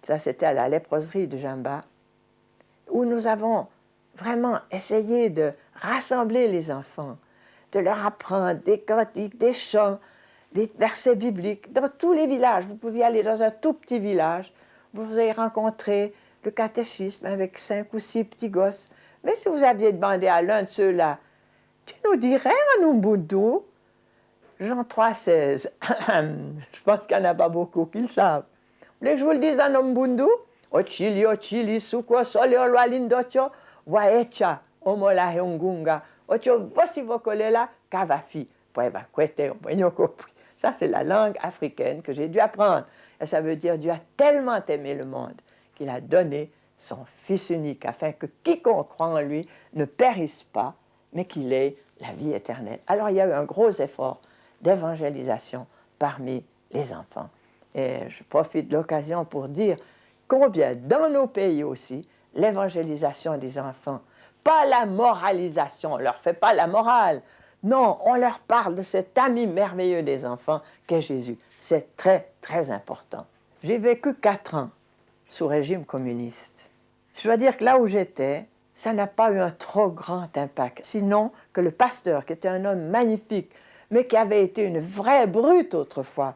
Ça, c'était à la léproserie de Jamba, où nous avons vraiment essayé de rassembler les enfants, de leur apprendre des cantiques, des chants, des versets bibliques. Dans tous les villages, vous pouviez aller dans un tout petit village, vous allez rencontrer le catéchisme avec 5 ou 6 petits gosses. Mais si vous aviez demandé à l'un de ceux-là, tu nous dirais en Ubuntu, Jean 3,16. Je pense qu'il n'y en a pas beaucoup qui le savent. Vous voulez que je vous le dise en Ubuntu? Ochili, suko, sole, olwalindotio, waecha, omola heungunga, ocho vosi vokolela, kavafi, poeva kwete, omoyokopui. Ça, c'est la langue africaine que j'ai dû apprendre. Et ça veut dire Dieu a tellement aimé le monde qu'il a donné son Fils unique afin que quiconque croit en lui ne périsse pas, mais qu'il ait la vie éternelle. Alors, il y a eu un gros effort d'évangélisation parmi les enfants. Et je profite de l'occasion pour dire combien, dans nos pays aussi, l'évangélisation des enfants, pas la moralisation, on ne leur fait pas la morale. Non, on leur parle de cet ami merveilleux des enfants qu'est Jésus. C'est très, très important. J'ai vécu 4 ans sous régime communiste. Je dois dire que là où j'étais, ça n'a pas eu un trop grand impact. Sinon que le pasteur, qui était un homme magnifique, mais qui avait été une vraie brute autrefois,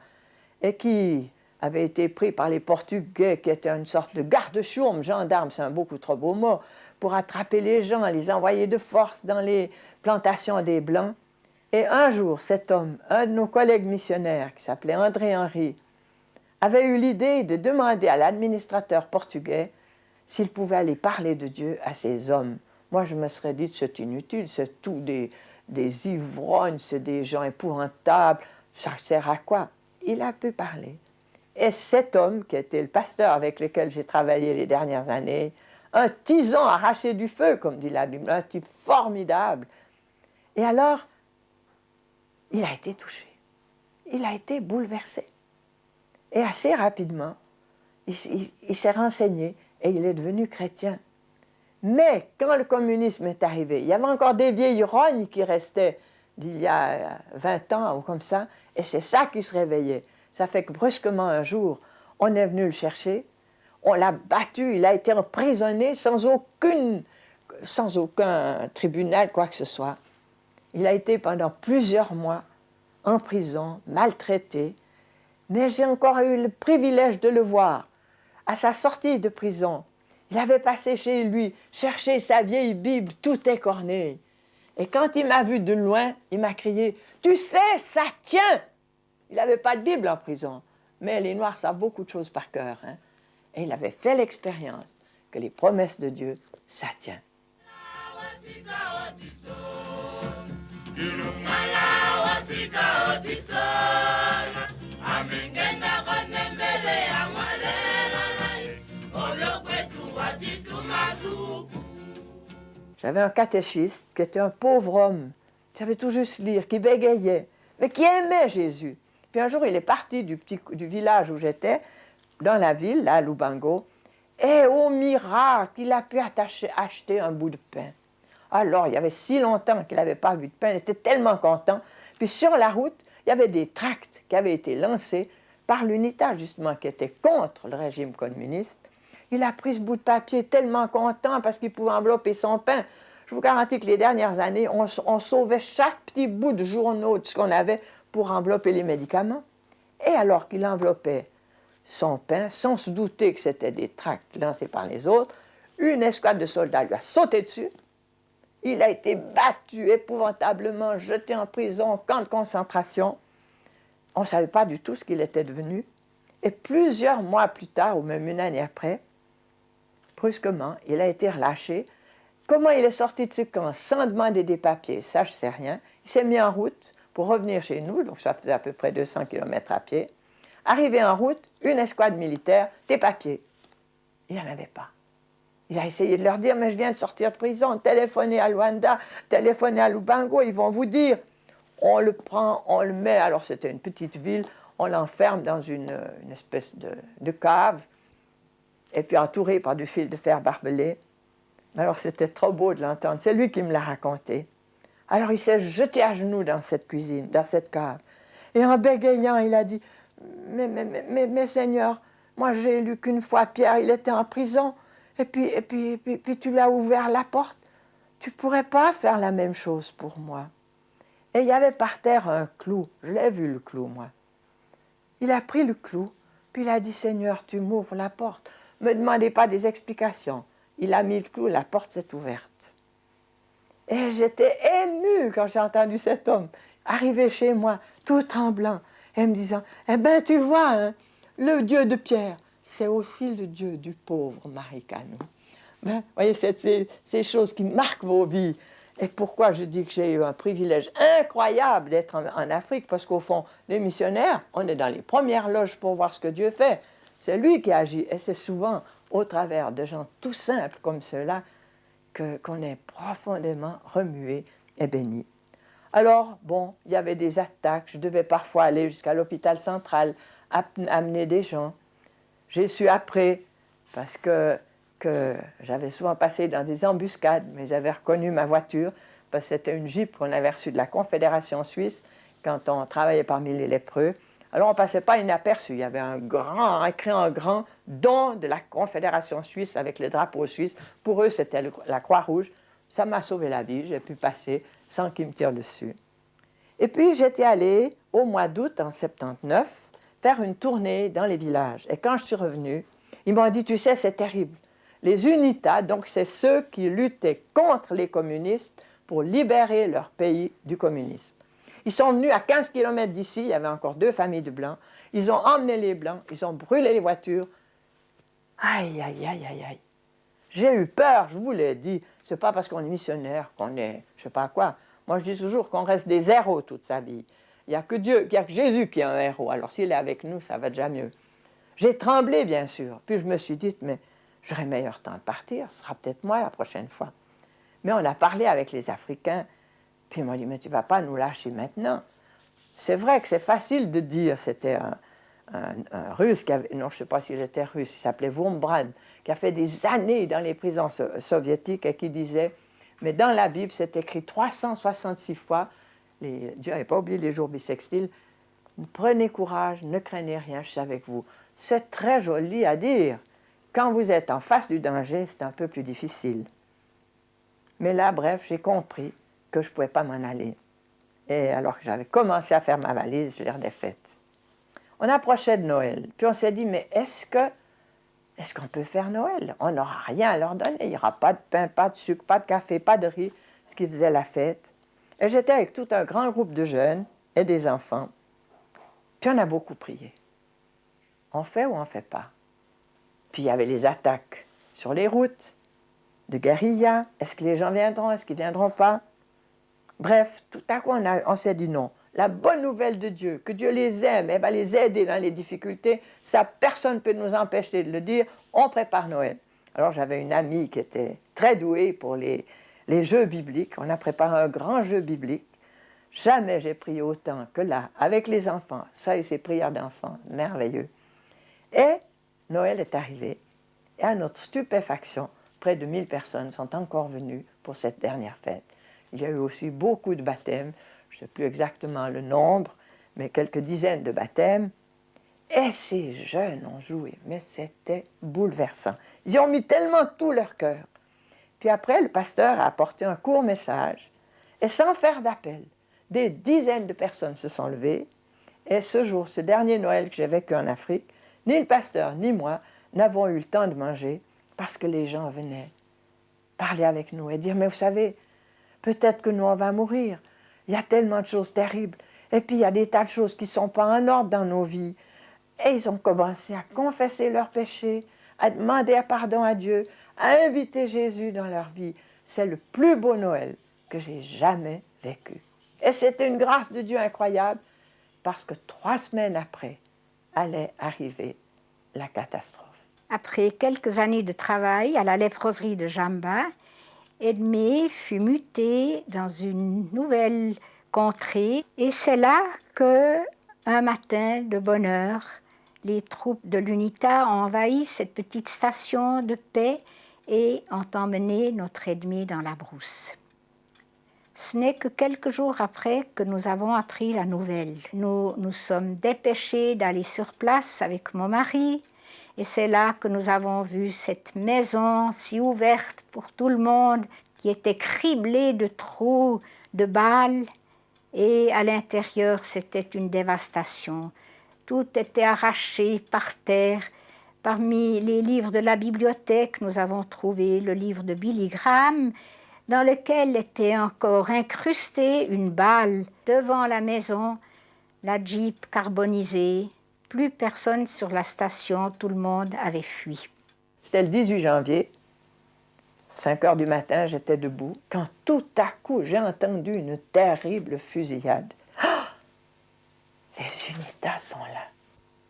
et qui avait été pris par les Portugais, qui étaient une sorte de garde-chourme, gendarme, c'est un beaucoup trop beau mot, pour attraper les gens, les envoyer de force dans les plantations des Blancs. Et un jour, cet homme, un de nos collègues missionnaires, qui s'appelait André Henry, avait eu l'idée de demander à l'administrateur portugais s'il pouvait aller parler de Dieu à ces hommes. Moi, je me serais dit, c'est inutile, c'est tout des ivrognes, c'est des gens épouvantables, ça sert à quoi? Il a pu parler. Et cet homme, qui était le pasteur avec lequel j'ai travaillé les dernières années, un tisan arraché du feu, comme dit la Bible, un type formidable. Et alors, il a été touché. Il a été bouleversé. Et assez rapidement, il s'est renseigné et il est devenu chrétien. Mais quand le communisme est arrivé, il y avait encore des vieilles rognes qui restaient d'il y a 20 ans ou comme ça, et c'est ça qui se réveillait. Ça fait que brusquement un jour, on est venu le chercher, on l'a battu, il a été emprisonné sans aucun tribunal, quoi que ce soit. Il a été pendant plusieurs mois en prison, maltraité, mais j'ai encore eu le privilège de le voir. À sa sortie de prison, il avait passé chez lui, cherché sa vieille Bible, tout écorné. Et quand il m'a vu de loin, il m'a crié « Tu sais, ça tient !» Il n'avait pas de Bible en prison, mais les Noirs savent beaucoup de choses par cœur. Hein? Et il avait fait l'expérience que les promesses de Dieu, ça tient. J'avais un catéchiste qui était un pauvre homme, qui savait tout juste lire, qui bégayait, mais qui aimait Jésus. Puis un jour, il est parti du village où j'étais, dans la ville, là, à Lubango, et au miracle, il a pu acheter un bout de pain. Alors, il y avait si longtemps qu'il n'avait pas vu de pain, il était tellement content. Puis sur la route, il y avait des tracts qui avaient été lancés par l'UNITA, justement, qui était contre le régime communiste. Il a pris ce bout de papier tellement content parce qu'il pouvait envelopper son pain. Je vous garantis que les dernières années, on sauvait chaque petit bout de journaux de ce qu'on avait pour envelopper les médicaments. Et alors qu'il enveloppait son pain, sans se douter que c'était des tracts lancés par les autres, une escouade de soldats lui a sauté dessus. Il a été battu épouvantablement, jeté en prison, camp de concentration. On ne savait pas du tout ce qu'il était devenu. Et plusieurs mois plus tard, ou même une année après, brusquement, il a été relâché. Comment il est sorti de ce camp sans demander des papiers, ça je ne sais rien. Il s'est mis en route pour revenir chez nous, donc ça faisait à peu près 200 km à pied. Arrivé en route, une escouade militaire, tes papiers. Il n'y en avait pas. Il a essayé de leur dire, mais je viens de sortir de prison, téléphonez à Luanda, téléphonez à Lubango, ils vont vous dire. On le prend, on le met, alors c'était une petite ville, on l'enferme dans une espèce de cave, et puis entouré par du fil de fer barbelé. Alors c'était trop beau de l'entendre, c'est lui qui me l'a raconté. Alors il s'est jeté à genoux dans cette cuisine, dans cette cave, et en bégayant, il a dit, mais Seigneur, Moi, j'ai lu qu'une fois, Pierre, il était en prison, et puis tu lui as ouvert la porte. Tu ne pourrais pas faire la même chose pour moi. Et il y avait par terre un clou. Je l'ai vu, le clou, moi. Il a pris le clou, puis il a dit, Seigneur, tu m'ouvres la porte. Ne me demandez pas des explications. Il a mis le clou, la porte s'est ouverte. Et j'étais émue quand j'ai entendu cet homme arriver chez moi, tout tremblant, et me disant, eh bien, tu vois, hein, le Dieu de Pierre, c'est aussi le Dieu du pauvre Maricano. Ben, voyez, c'est ces choses qui marquent vos vies. Et pourquoi je dis que j'ai eu un privilège incroyable d'être en Afrique, parce qu'au fond, les missionnaires, on est dans les premières loges pour voir ce que Dieu fait. C'est lui qui agit, et c'est souvent au travers de gens tout simples comme ceux-là qu'on est profondément remué et béni. Alors, bon, il y avait des attaques, je devais parfois aller jusqu'à l'hôpital central, amener des gens. J'ai su après, parce que j'avais souvent passé dans des embuscades, mais ils avaient reconnu ma voiture, parce que c'était une Jeep qu'on avait reçue de la Confédération suisse quand on travaillait parmi les lépreux. Alors on ne passait pas inaperçu, il y avait écrit en grand, don de la Confédération suisse avec le drapeau suisse. Pour eux, c'était la Croix-Rouge. Ça m'a sauvé la vie, j'ai pu passer sans qu'ils me tirent dessus. Et puis j'étais allée, au mois d'août, en 79, faire une tournée dans les villages. Et quand je suis revenue, ils m'ont dit, tu sais, c'est terrible. Les UNITA, donc c'est ceux qui luttaient contre les communistes pour libérer leur pays du communisme. Ils sont venus à 15 km d'ici, il y avait encore 2 familles de Blancs. Ils ont emmené les Blancs, ils ont brûlé les voitures. Aïe, aïe, aïe, aïe, aïe. J'ai eu peur, je vous l'ai dit. C'est pas parce qu'on est missionnaire qu'on est, je sais pas quoi. Moi, je dis toujours qu'on reste des héros toute sa vie. Il n'y a que Dieu, il n'y a que Jésus qui est un héros. Alors s'il est avec nous, ça va déjà mieux. J'ai tremblé, bien sûr. Puis je me suis dit, mais j'aurais meilleur temps de partir. Ce sera peut-être moi la prochaine fois. Mais on a parlé avec les Africains. Puis ils m'ont dit, mais tu ne vas pas nous lâcher maintenant. C'est vrai que c'est facile de dire, c'était un Russe, qui avait, non, je ne sais pas s'il était russe, il s'appelait Wurmbrand, qui a fait des années dans les prisons soviétiques et qui disait, mais dans la Bible, c'est écrit 366 fois, Dieu n'avait pas oublié les jours bissextiles, prenez courage, ne craignez rien, je suis avec vous. C'est très joli à dire. Quand vous êtes en face du danger, c'est un peu plus difficile. Mais là, bref, j'ai compris que je ne pouvais pas m'en aller. Et alors que j'avais commencé à faire ma valise, je l'ai redéfaite. On approchait de Noël, puis on s'est dit, mais est-ce qu'on peut faire Noël? On n'aura rien à leur donner, il n'y aura pas de pain, pas de sucre, pas de café, pas de riz, ce qui faisait la fête. Et j'étais avec tout un grand groupe de jeunes et des enfants, puis on a beaucoup prié. On fait ou on ne fait pas? Puis il y avait les attaques sur les routes, de guérilla, est-ce que les gens viendront, est-ce qu'ils ne viendront pas? Bref, tout à coup on s'est dit non. La bonne nouvelle de Dieu, que Dieu les aime, et va les aider dans les difficultés, ça, personne ne peut nous empêcher de le dire, on prépare Noël. Alors j'avais une amie qui était très douée pour les jeux bibliques, on a préparé un grand jeu biblique. Jamais j'ai prié autant que là, avec les enfants, ça et ces prières d'enfants, merveilleux. Et Noël est arrivé, et à notre stupéfaction, près de 1000 personnes sont encore venues pour cette dernière fête. Il y a eu aussi beaucoup de baptêmes, je ne sais plus exactement le nombre, mais quelques dizaines de baptêmes. Et ces jeunes ont joué, mais c'était bouleversant. Ils y ont mis tellement tout leur cœur. Puis après, le pasteur a apporté un court message, et sans faire d'appel, des dizaines de personnes se sont levées. Et ce jour, ce dernier Noël que j'ai vécu en Afrique, ni le pasteur ni moi n'avons eu le temps de manger parce que les gens venaient parler avec nous et dire, mais vous savez, peut-être que nous, on va mourir. Il y a tellement de choses terribles. Et puis, il y a des tas de choses qui ne sont pas en ordre dans nos vies. Et ils ont commencé à confesser leurs péchés, à demander pardon à Dieu, à inviter Jésus dans leur vie. C'est le plus beau Noël que j'ai jamais vécu. Et c'était une grâce de Dieu incroyable, parce que 3 semaines après, allait arriver la catastrophe. Après quelques années de travail à la léproserie de Jamba, Edmé fut muté dans une nouvelle contrée. Et c'est là que, un matin de bonne heure, les troupes de l'UNITA ont envahi cette petite station de paix et ont emmené notre Edmé dans la brousse. Ce n'est que quelques jours après que nous avons appris la nouvelle. Nous nous sommes dépêchés d'aller sur place avec mon mari Et c'est là que nous avons vu cette maison si ouverte pour tout le monde, qui était criblée de trous, de balles. Et à l'intérieur, c'était une dévastation. Tout était arraché par terre. Parmi les livres de la bibliothèque, nous avons trouvé le livre de Billy Graham, dans lequel était encore incrustée une balle devant la maison, la Jeep carbonisée. Plus personne sur la station, tout le monde avait fui. C'était le 18 janvier, 5 heures du matin, j'étais debout, quand tout à coup, j'ai entendu une terrible fusillade. Ah! Les unités sont là.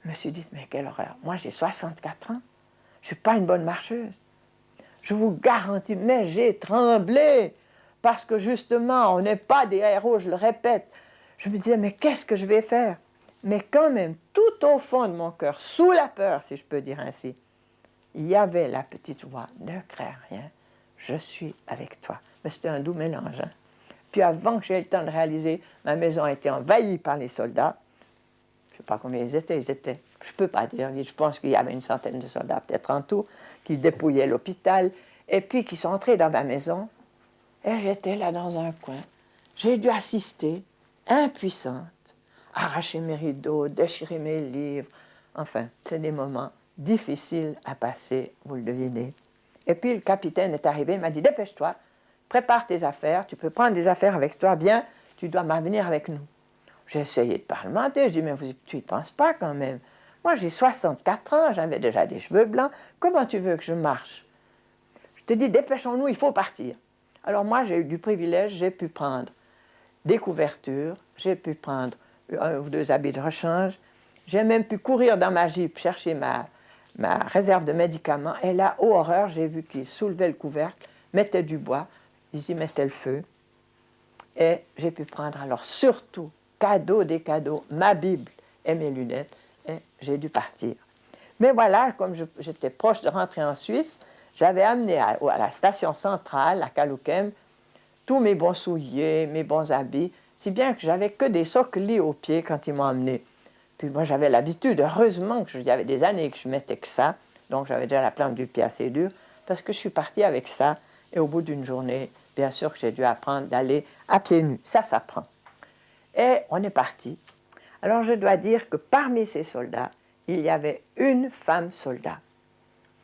Je me suis dit, mais quelle horreur. Moi, j'ai 64 ans. Je ne suis pas une bonne marcheuse. Je vous garantis, mais j'ai tremblé. Parce que justement, on n'est pas des héros, je le répète. Je me disais, mais qu'est-ce que je vais faire? Mais quand même, tout au fond de mon cœur, sous la peur, si je peux dire ainsi, il y avait la petite voix, ne crains rien, je suis avec toi. Mais c'était un doux mélange. Hein? Puis avant que j'aie le temps de réaliser, ma maison a été envahie par les soldats. Je ne sais pas combien ils étaient, je ne peux pas dire, je pense qu'il y avait une centaine de soldats, peut-être en tout, qui dépouillaient l'hôpital, et puis qui sont entrés dans ma maison, et j'étais là dans un coin. J'ai dû assister, impuissante, arracher mes rideaux, déchirer mes livres. Enfin, c'est des moments difficiles à passer, vous le devinez. Et puis le capitaine est arrivé, il m'a dit, dépêche-toi, prépare tes affaires, tu peux prendre des affaires avec toi, viens, tu dois venir avec nous. J'ai essayé de parlementer, je dis, mais tu n'y penses pas quand même. Moi, j'ai 64 ans, j'avais déjà des cheveux blancs, comment tu veux que je marche? Je te dis, dépêchons-nous, il faut partir. Alors moi, j'ai eu du privilège, j'ai pu prendre des couvertures, j'ai pu prendre 1 ou 2 habits de rechange, j'ai même pu courir dans ma Jeep chercher ma réserve de médicaments, et là, oh horreur, j'ai vu qu'ils soulevaient le couvercle, mettaient du bois, ils y mettaient le feu, et j'ai pu prendre alors surtout, cadeau des cadeaux, ma Bible et mes lunettes, et j'ai dû partir. Mais voilà, comme j'étais proche de rentrer en Suisse, j'avais amené à la station centrale, à Kaloukem, tous mes bons souliers, mes bons habits, si bien que j'avais que des socles aux pieds quand ils m'ont emmené. Puis moi, j'avais l'habitude, heureusement qu'il y avait des années que je mettais que ça, donc j'avais déjà la plante du pied assez dure, parce que je suis partie avec ça, et au bout d'une journée, bien sûr que j'ai dû apprendre d'aller à pieds nus. Ça s'apprend. Et on est parti. Alors je dois dire que parmi ces soldats, il y avait une femme soldat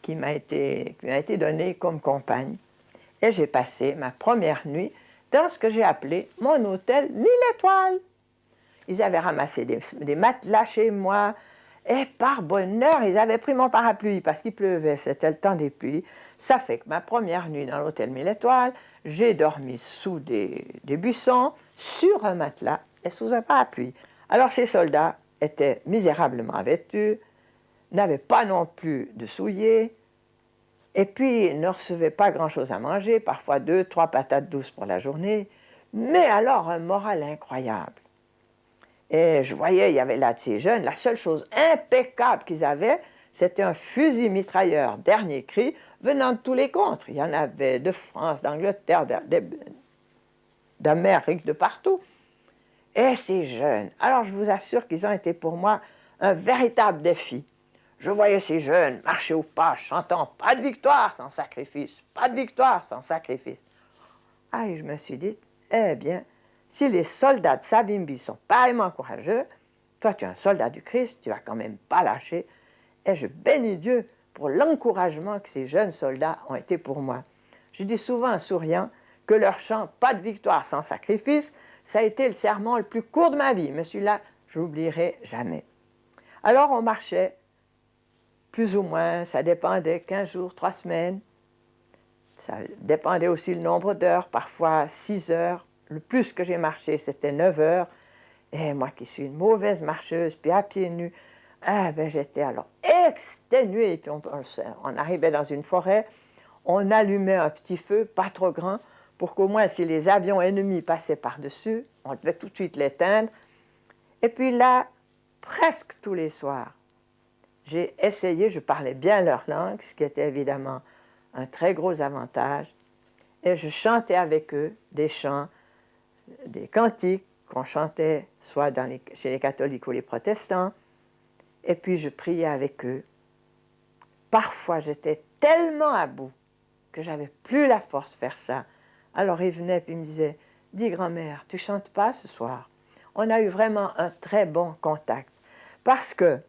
qui m'a été donnée comme compagne. Et j'ai passé ma première nuit dans ce que j'ai appelé mon hôtel 1000 étoiles. Ils avaient ramassé des matelas chez moi, et par bonheur, ils avaient pris mon parapluie parce qu'il pleuvait, c'était le temps des pluies. Ça fait que ma première nuit dans l'hôtel 1000 étoiles, j'ai dormi sous des buissons, sur un matelas et sous un parapluie. Alors ces soldats étaient misérablement vêtus, n'avaient pas non plus de souliers, et puis ne recevaient pas grand-chose à manger, parfois 2, 3 patates douces pour la journée, mais alors un moral incroyable. Et je voyais, il y avait là de ces jeunes, la seule chose impeccable qu'ils avaient, c'était un fusil mitrailleur dernier cri venant de tous les contres. Il y en avait de France, d'Angleterre, d'Amérique, de partout. Et ces jeunes, alors je vous assure qu'ils ont été pour moi un véritable défi. Je voyais ces jeunes marcher au pas, chantant « Pas de victoire sans sacrifice, pas de victoire sans sacrifice ». Ah, et je me suis dit, eh bien, si les soldats de Savimbi sont pareillement courageux, toi tu es un soldat du Christ, tu vas quand même pas lâcher. Et je bénis Dieu pour l'encouragement que ces jeunes soldats ont été pour moi. Je dis souvent en souriant que leur chant « Pas de victoire sans sacrifice », ça a été le sermon le plus court de ma vie, mais celui-là, je l'oublierai jamais. Alors on marchait, plus ou moins, ça dépendait, 15 jours, 3 semaines. Ça dépendait aussi le nombre d'heures, parfois 6 heures. Le plus que j'ai marché, c'était 9 heures. Et moi qui suis une mauvaise marcheuse, puis à pieds nus, j'étais alors exténuée. Puis on arrivait dans une forêt, on allumait un petit feu, pas trop grand, pour qu'au moins si les avions ennemis passaient par-dessus, on devait tout de suite l'éteindre. Et puis là, presque tous les soirs, j'ai essayé, je parlais bien leur langue, ce qui était évidemment un très gros avantage, et je chantais avec eux des chants, des cantiques qu'on chantait soit chez les catholiques ou les protestants, et puis je priais avec eux. parfois j'étais tellement à bout que j'avais plus la force de faire ça. Alors il venait et il me disait, dis grand-mère, tu chantes pas ce soir? On a eu vraiment un très bon contact. Parce que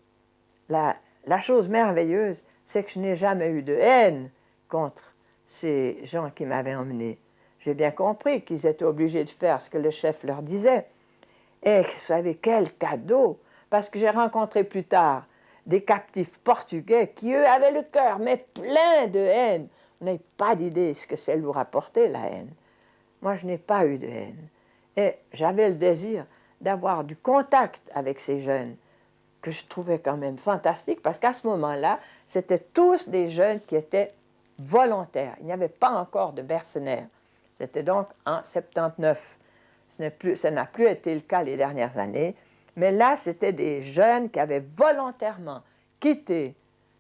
la chose merveilleuse, c'est que je n'ai jamais eu de haine contre ces gens qui m'avaient emmené. J'ai bien compris qu'ils étaient obligés de faire ce que le chef leur disait. Et vous savez, quel cadeau! Parce que j'ai rencontré plus tard des captifs portugais qui, eux, avaient le cœur, mais plein de haine. Vous n'avez pas d'idée ce que c'est leur apporter, la haine. Moi, je n'ai pas eu de haine. Et j'avais le désir d'avoir du contact avec ces jeunes, que je trouvais quand même fantastique, parce qu'à ce moment-là, c'était tous des jeunes qui étaient volontaires. Il n'y avait pas encore de mercenaires. C'était donc en 79. Ça n'a plus été le cas les dernières années, mais là, c'était des jeunes qui avaient volontairement quitté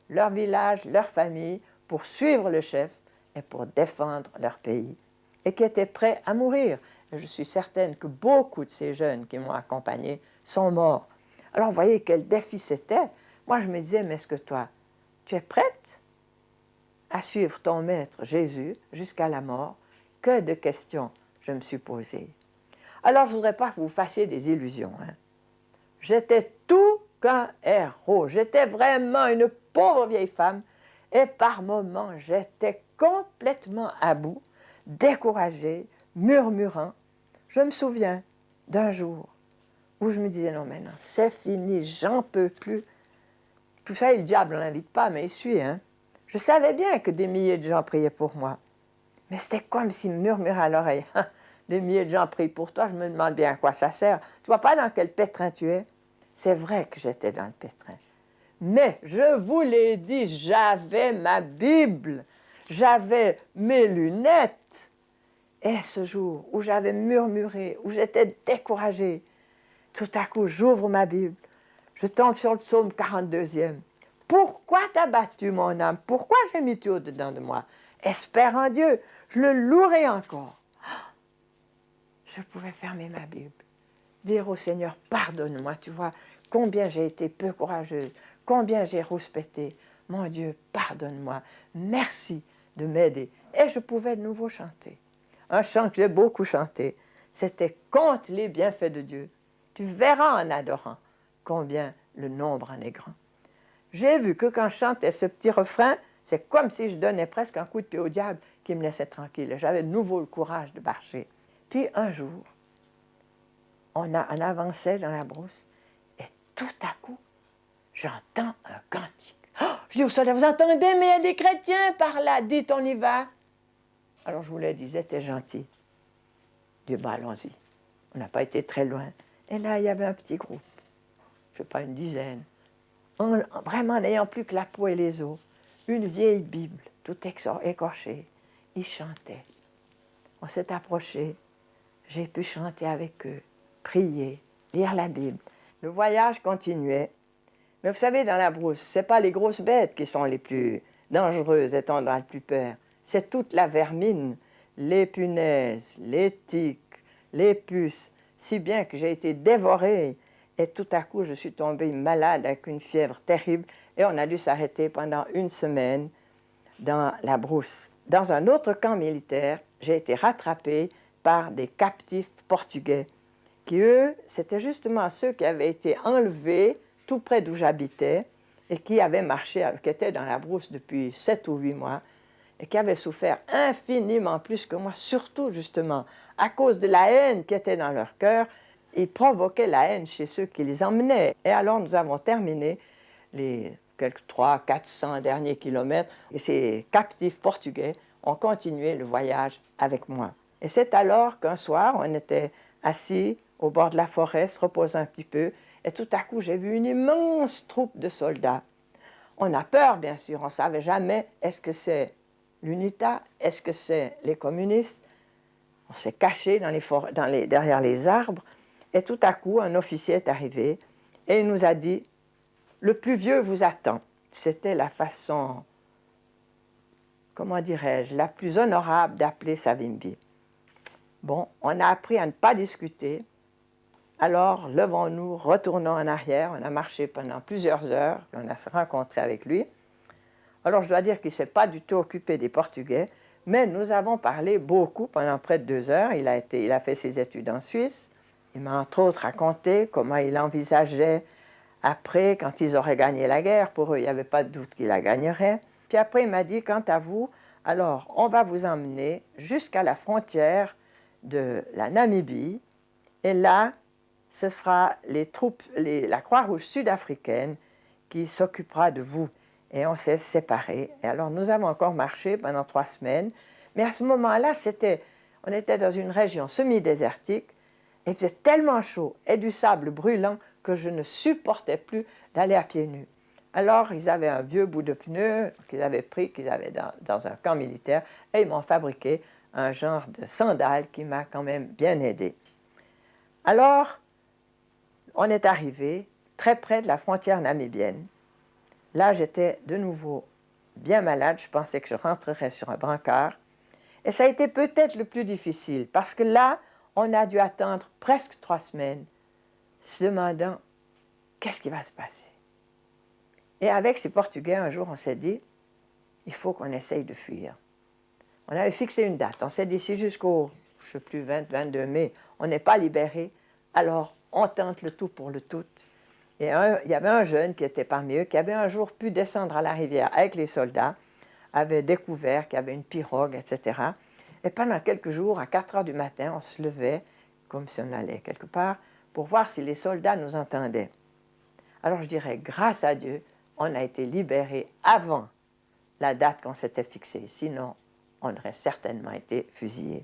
leur village, leur famille, pour suivre le chef et pour défendre leur pays, et qui étaient prêts à mourir. Et je suis certaine que beaucoup de ces jeunes qui m'ont accompagné sont morts. Alors, vous voyez quel défi c'était. Moi, je me disais, mais est-ce que toi, tu es prête à suivre ton maître Jésus jusqu'à la mort? Que de questions je me suis posées. Alors, je ne voudrais pas que vous fassiez des illusions. J'étais tout qu'un héros. J'étais vraiment une pauvre vieille femme. Et par moments, j'étais complètement à bout, découragée, murmurant. Je me souviens d'un jour où je me disais, non, maintenant, c'est fini, j'en peux plus. Tout ça, le diable ne l'invite pas, mais il suit. Je savais bien que des milliers de gens priaient pour moi. Mais c'était comme s'il me murmurait à l'oreille. Des milliers de gens prient pour toi, je me demande bien à quoi ça sert. Tu vois pas dans quel pétrin tu es? C'est vrai que j'étais dans le pétrin. Mais je vous l'ai dit, j'avais ma Bible, j'avais mes lunettes. Et ce jour où j'avais murmuré, où j'étais découragée, tout à coup, j'ouvre ma Bible, je tombe sur le psaume 42e. Pourquoi t'as battu mon âme? Pourquoi j'ai mis tout au-dedans de moi? Espère en Dieu, je le louerai encore. Je pouvais fermer ma Bible, dire au Seigneur, pardonne-moi, tu vois, combien j'ai été peu courageuse, combien j'ai rouspété. Mon Dieu, pardonne-moi, merci de m'aider. Et je pouvais de nouveau chanter. Un chant que j'ai beaucoup chanté, c'était « Compte les bienfaits de Dieu ». Tu verras en adorant combien le nombre en est grand. J'ai vu que quand je chantais ce petit refrain, c'est comme si je donnais presque un coup de pied au diable qui me laissait tranquille. J'avais de nouveau le courage de marcher. Puis un jour, on avançait dans la brousse et tout à coup, j'entends un cantique. Oh, je dis au soldat, vous entendez, mais il y a des chrétiens par là, dites, on y va. Alors je vous le disais, t'es gentil. Je dis, ben allons-y. On n'a pas été très loin. Et là, il y avait un petit groupe, je ne sais pas, une dizaine, vraiment n'ayant plus que la peau et les os, une vieille Bible, tout écorchée. Ils chantaient. On s'est approchés. J'ai pu chanter avec eux, prier, lire la Bible. Le voyage continuait. Mais vous savez, dans la brousse, ce n'est pas les grosses bêtes qui sont les plus dangereuses et dont on a le plus peur. C'est toute la vermine, les punaises, les tiques, les puces, si bien que j'ai été dévorée. Et tout à coup, je suis tombée malade avec une fièvre terrible et on a dû s'arrêter pendant une semaine dans la brousse. Dans un autre camp militaire, j'ai été rattrapée par des captifs portugais qui, eux, c'était justement ceux qui avaient été enlevés tout près d'où j'habitais et qui avaient marché, qui étaient dans la brousse depuis 7 ou 8 mois et qui avaient souffert infiniment plus que moi, surtout justement à cause de la haine qui était dans leur cœur. Ils provoquaient la haine chez ceux qui les emmenaient. Et alors nous avons terminé les quelques 300-400 derniers kilomètres et ces captifs portugais ont continué le voyage avec moi. Et c'est alors qu'un soir, on était assis au bord de la forêt, se reposant un petit peu, et tout à coup, j'ai vu une immense troupe de soldats. On a peur, bien sûr, on ne savait jamais, est-ce que c'est l'UNITA, est-ce que c'est les communistes? On s'est caché derrière les arbres, et tout à coup, un officier est arrivé, et il nous a dit, le plus vieux vous attend. C'était la façon, comment dirais-je, la plus honorable d'appeler Savimbi. Bon, on a appris à ne pas discuter. Alors, levons-nous, retournons en arrière. On a marché pendant plusieurs heures, on a se rencontré avec lui. Alors je dois dire qu'il ne s'est pas du tout occupé des Portugais, mais nous avons parlé beaucoup pendant près de 2 heures. Il a fait ses études en Suisse. Il m'a entre autres raconté comment il envisageait après, quand ils auraient gagné la guerre. Pour eux, il n'y avait pas de doute qu'ils la gagneraient. Puis après, il m'a dit, quant à vous, alors on va vous emmener jusqu'à la frontière de la Namibie. Et là, ce sera la Croix-Rouge sud-africaine qui s'occupera de vous. Et on s'est séparés. Et alors, nous avons encore marché pendant 3 semaines. Mais à ce moment-là, on était dans une région semi-désertique. Et il faisait tellement chaud et du sable brûlant que je ne supportais plus d'aller à pieds nus. Alors, ils avaient un vieux bout de pneu qu'ils avaient pris, qu'ils avaient dans un camp militaire, et ils m'ont fabriqué un genre de sandales qui m'a quand même bien aidé. Alors, on est arrivé très près de la frontière namibienne. Là, j'étais de nouveau bien malade. Je pensais que je rentrerais sur un brancard. Et ça a été peut-être le plus difficile, parce que là, on a dû attendre presque 3 semaines, se demandant qu'est-ce qui va se passer. Et avec ces Portugais, un jour, on s'est dit, il faut qu'on essaye de fuir. On avait fixé une date. On s'est dit, si jusqu'au, je ne sais plus, 22 mai, on n'est pas libéré, alors on tente le tout pour le tout. Et il y avait un jeune qui était parmi eux, qui avait un jour pu descendre à la rivière avec les soldats, avait découvert qu'il y avait une pirogue, etc. Et pendant quelques jours, à 4 heures du matin, on se levait, comme si on allait quelque part, pour voir si les soldats nous entendaient. Alors je dirais, grâce à Dieu, on a été libérés avant la date qu'on s'était fixée. Sinon, on aurait certainement été fusillés.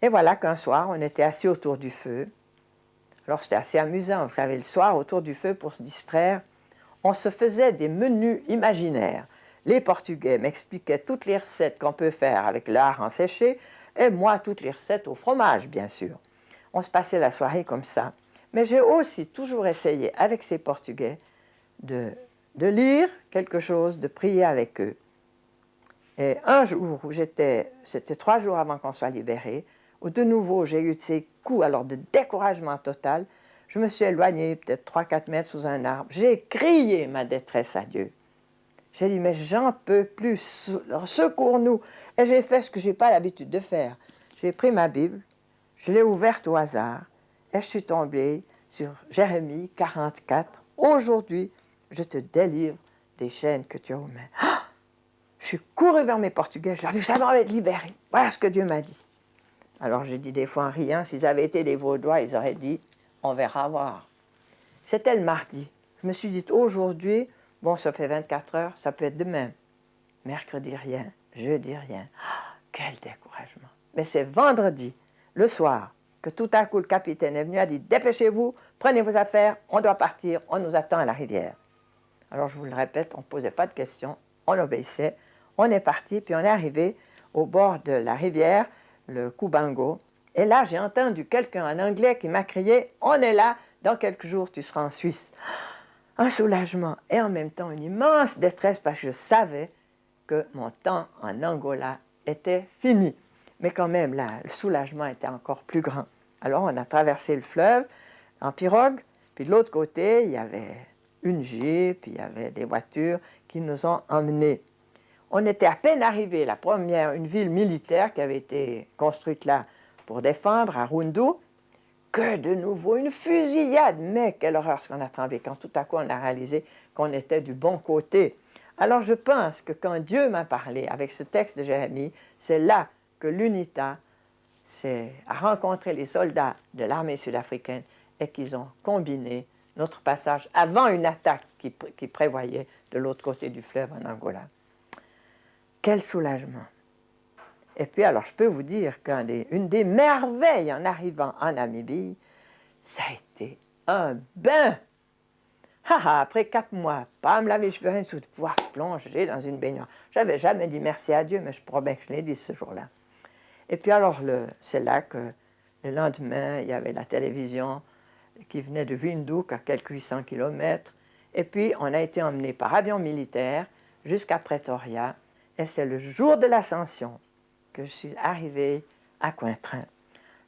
Et voilà qu'un soir, on était assis autour du feu. Alors c'était assez amusant, vous savez, le soir, autour du feu, pour se distraire, on se faisait des menus imaginaires. Les Portugais m'expliquaient toutes les recettes qu'on peut faire avec le hareng séché, et moi, toutes les recettes au fromage, bien sûr. On se passait la soirée comme ça. Mais j'ai aussi toujours essayé, avec ces Portugais, de lire quelque chose, de prier avec eux. Et un jour où c'était 3 jours avant qu'on soit libérés, où de nouveau j'ai eu ces coups alors de découragement total, je me suis éloignée peut-être 3-4 mètres sous un arbre. J'ai crié ma détresse à Dieu. J'ai dit, mais j'en peux plus, secours-nous. Et j'ai fait ce que je n'ai pas l'habitude de faire. J'ai pris ma Bible, je l'ai ouverte au hasard, et je suis tombée sur Jérémie 44. Aujourd'hui, je te délivre des chaînes que tu as aux mains. Ah! Je suis couru vers mes Portugais, je leur ai dit, vous allez être libérés. Voilà ce que Dieu m'a dit. Alors j'ai dit des fois en riant, s'ils avaient été des Vaudois, ils auraient dit, on verra voir. C'était le mardi. Je me suis dit, aujourd'hui, bon, ça fait 24 heures, ça peut être demain. Mercredi, rien. Jeudi, rien. Ah, quel découragement. Mais c'est vendredi, le soir, que tout à coup, le capitaine est venu et a dit, dépêchez-vous, prenez vos affaires, on doit partir, on nous attend à la rivière. Alors, je vous le répète, on ne posait pas de questions, on obéissait. On est parti, puis on est arrivé au bord de la rivière, le Kubango. Et là, j'ai entendu quelqu'un en anglais qui m'a crié, on est là, dans quelques jours, tu seras en Suisse. Un soulagement et en même temps une immense détresse parce que je savais que mon temps en Angola était fini. Mais quand même, là, le soulagement était encore plus grand. Alors, on a traversé le fleuve en pirogue, puis de l'autre côté, il y avait une jeep, puis il y avait des voitures qui nous ont emmenés. On était à peine arrivés, une ville militaire qui avait été construite là pour défendre, à Rundu, que de nouveau une fusillade. Mais quelle horreur ce qu'on a tremblé quand tout à coup on a réalisé qu'on était du bon côté. Alors je pense que quand Dieu m'a parlé avec ce texte de Jérémie, c'est là que l'UNITA a rencontré les soldats de l'armée sud-africaine et qu'ils ont combiné notre passage avant une attaque qui prévoyait de l'autre côté du fleuve en Angola. Quel soulagement! Et puis alors je peux vous dire qu'une des merveilles en arrivant en Namibie, ça a été un bain! Après 4 mois, pas me laver les cheveux, rien de pouvoir plonger dans une baignoire. Je n'avais jamais dit merci à Dieu, mais je crois bien que je l'ai dit ce jour-là. Et puis alors, c'est là que le lendemain, il y avait la télévision qui venait de Windhoek, à quelques 800 km. Et puis, on a été emmenés par avion militaire jusqu'à Pretoria. Et c'est le jour de l'ascension que je suis arrivée à Cointrin.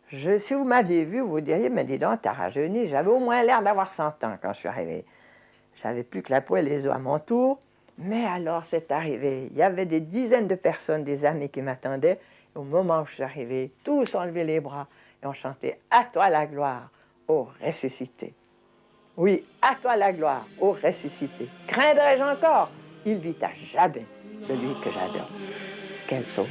Si vous m'aviez vu, vous diriez, mais dis donc, t'as rajeuni. J'avais au moins l'air d'avoir 100 ans quand je suis arrivée. J'avais plus que la peau et les os à mon tour. Mais alors c'est arrivé, il y avait des dizaines de personnes, des amis qui m'attendaient. Au moment où je suis arrivée, tous ont levé les bras et ont chanté « À toi la gloire, ô ressuscité ». Oui, à toi la gloire, ô ressuscité. Craindrais-je encore? Il vit à jamais celui que j'adore. Quel sauveur!